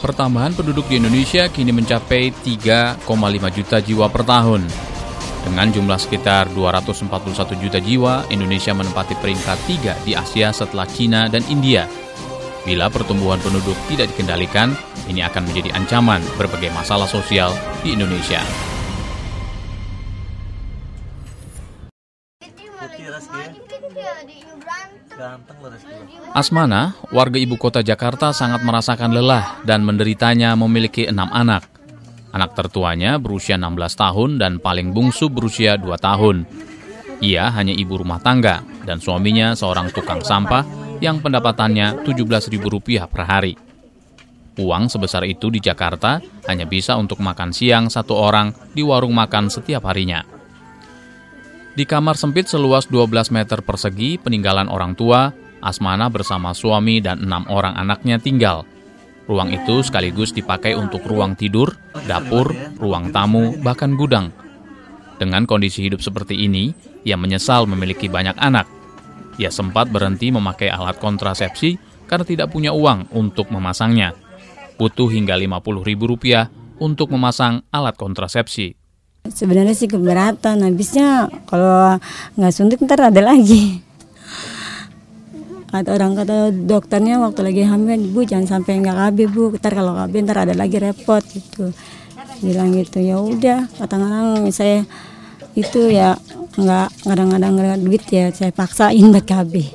Pertambahan penduduk di Indonesia kini mencapai 3,5 juta jiwa per tahun. Dengan jumlah sekitar 241 juta jiwa, Indonesia menempati peringkat 3 di Asia setelah Cina dan India. Bila pertumbuhan penduduk tidak dikendalikan, ini akan menjadi ancaman berbagai masalah sosial di Indonesia. Asmana, warga ibu kota Jakarta, sangat merasakan lelah dan menderitanya memiliki 6 anak. Anak tertuanya berusia 16 tahun dan paling bungsu berusia 2 tahun. Ia hanya ibu rumah tangga dan suaminya seorang tukang sampah yang pendapatannya Rp17.000 per hari. Uang sebesar itu di Jakarta hanya bisa untuk makan siang satu orang di warung makan setiap harinya. Di kamar sempit seluas 12 meter persegi peninggalan orang tua, Asmana bersama suami dan 6 orang anaknya tinggal. Ruang itu sekaligus dipakai untuk ruang tidur, dapur, ruang tamu, bahkan gudang. Dengan kondisi hidup seperti ini, ia menyesal memiliki banyak anak. Ia sempat berhenti memakai alat kontrasepsi karena tidak punya uang untuk memasangnya. Butuh hingga Rp50.000 untuk memasang alat kontrasepsi. Sebenarnya sih keberatan, habisnya kalau nggak suntik ntar ada lagi. Kata dokternya waktu lagi hamil, Bu jangan sampai nggak KB Bu, ntar kalau KB ntar ada lagi repot gitu. Bilang gitu, ya udah, kadang-kadang saya itu ya nggak kadang-kadang duit ya saya paksain buat KB.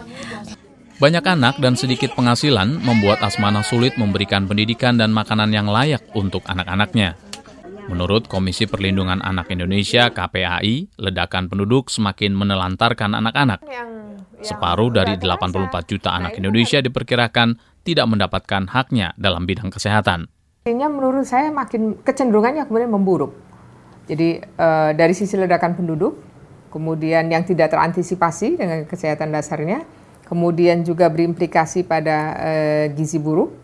Banyak anak dan sedikit penghasilan membuat Asmana sulit memberikan pendidikan dan makanan yang layak untuk anak-anaknya. Menurut Komisi Perlindungan Anak Indonesia (KPAI), ledakan penduduk semakin menelantarkan anak-anak. Separuh dari 84 juta anak Indonesia diperkirakan tidak mendapatkan haknya dalam bidang kesehatan. Menurut saya makin kecenderungannya kemudian memburuk. Jadi dari sisi ledakan penduduk, kemudian yang tidak terantisipasi dengan kesehatan dasarnya, kemudian juga berimplikasi pada gizi buruk.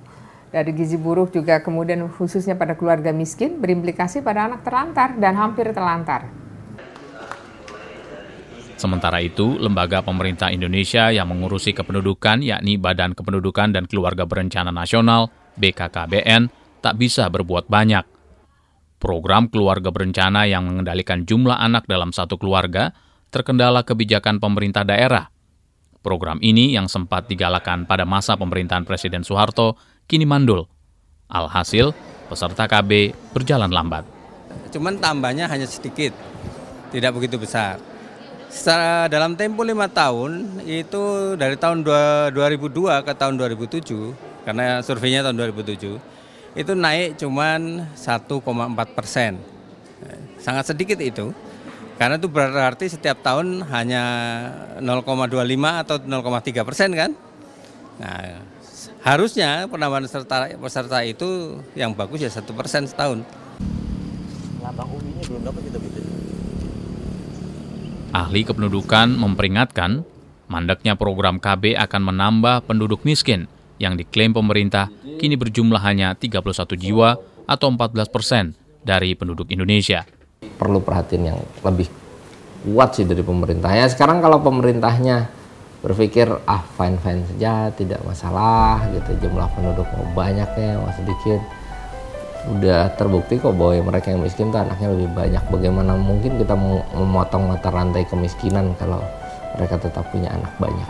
Dari gizi buruk juga kemudian khususnya pada keluarga miskin, berimplikasi pada anak terlantar dan hampir terlantar. Sementara itu, lembaga pemerintah Indonesia yang mengurusi kependudukan, yakni Badan Kependudukan dan Keluarga Berencana Nasional (BKKBN), tak bisa berbuat banyak. Program keluarga berencana yang mengendalikan jumlah anak dalam satu keluarga terkendala kebijakan pemerintah daerah. Program ini yang sempat digalakan pada masa pemerintahan Presiden Soeharto kini mandul. Alhasil, peserta KB berjalan lambat. Cuman tambahnya hanya sedikit, tidak begitu besar. Dalam tempo 5 tahun, itu dari tahun 2002 ke tahun 2007, karena surveinya tahun 2007, itu naik cuman 1,4%. Sangat sedikit itu, karena itu berarti setiap tahun hanya 0,25 atau 0,3% kan. Nah, harusnya penambahan peserta itu yang bagus ya 1% setahun. Lambang UID-nya belum dapat kita gitu. Ahli kependudukan memperingatkan, mandeknya program KB akan menambah penduduk miskin yang diklaim pemerintah kini berjumlah hanya 31 jiwa atau 14% dari penduduk Indonesia. Perlu perhatian yang lebih kuat sih dari pemerintahnya. Sekarang kalau pemerintahnya berpikir fine-fine saja, tidak masalah gitu, jumlah penduduk mau banyaknya mau sedikit, udah terbukti kok bahwa mereka yang miskin tuh anaknya lebih banyak. Bagaimana mungkin kita memotong mata rantai kemiskinan kalau mereka tetap punya anak banyak.